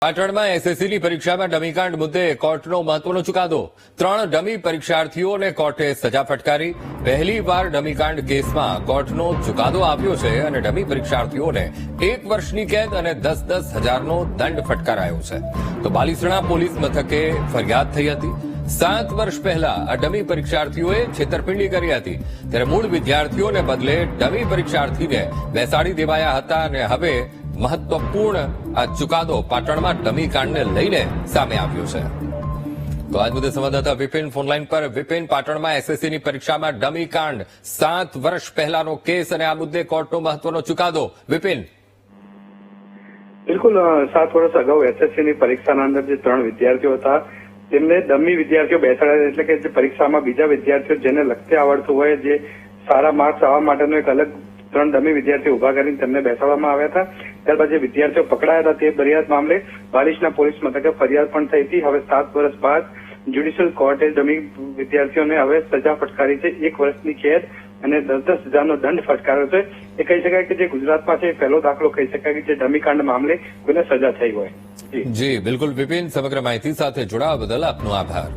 પાટણમાં એસએસસીની પરીક્ષામાં ડમીકાંડ મુદ્દે કોર્ટનો મહત્વનો ચુકાદો। 3 ડમી પરીક્ષાર્થીઓને કોર્ટે સજા ફટકારી। પહેલીવાર ડમીકાંડ કેસમાં કોર્ટનો ચુકાદો આવ્યો છે અને ડમી પરીક્ષાર્થીઓને 1 વર્ષની કેદ અને 10-10 હજારનો દંડ ફટકારાયો છે। તો બાલીસણા પોલીસ મથકે ફરિયાદ થઈ હતી। 7 વર્ષ પહેલા આ ડમી પરીક્ષાર્થીઓએ છેતરપિંડી કરી હતી, ત્યારે મૂળ વિદ્યાર્થીઓને બદલે ડમી પરીક્ષાર્થીને બેસાડી દેવાયા હતા અને હવે મહત્વપૂર્ણ આ ચુકાદો પાટણમાં ડમીકાંડને લઈને સામે આવ્યો છે। તો આજ મુદ્દે સંવાદદાતા વિપિન ફોનલાઈન પર। વિપિન, પાટણમાં એસએસસીની પરીક્ષામાં ડમીકાંડ, 7 વર્ષ પહેલાનો કેસ અને આ મુદ્દે કોર્ટનો મહત્વનો ચુકાદો। વિપિન, બિલકુલ 7 વર્ષ અગાઉ એસએસસીની પરીક્ષાના અંદર જે 3 વિદ્યાર્થીઓ હતા તેમને ડમી વિદ્યાર્થીઓ બેસાડ્યા, એટલે કે જે પરીક્ષામાં બીજા વિદ્યાર્થીઓ જેને લખતે આવડતું હોય, જે સારા માર્ક્સ આવવા માટેનો એક અલગ 3 ડમી વિદ્યાર્થીઓ ઉભા કરીને તેમને બેસાડવામાં આવ્યા હતા। ત્યારબાદ જે વિદ્યાર્થીઓ પકડાયા હતા તે ફરિયાદ મામલે બાલીસણા પોલીસ મથકે ફરિયાદ પણ થઈ હતી। હવે 7 વર્ષ બાદ જ્યુડિશિયલ કોર્ટે ડમી વિદ્યાર્થીઓને હવે સજા ફટકારી છે। 1 વર્ષની કેદ અને 10-10 હજારનો દંડ ફટકાર્યો છે। એ કહી શકાય કે જે ગુજરાતમાં છે પહેલો દાખલો કહી શકાય કે જે ડમીકાંડ મામલે કોઈને સજા થઈ હોય। જી બિલકુલ વિપિન, સમગ્ર માહિતી સાથે જોડાવા બદલ આપનો આભાર।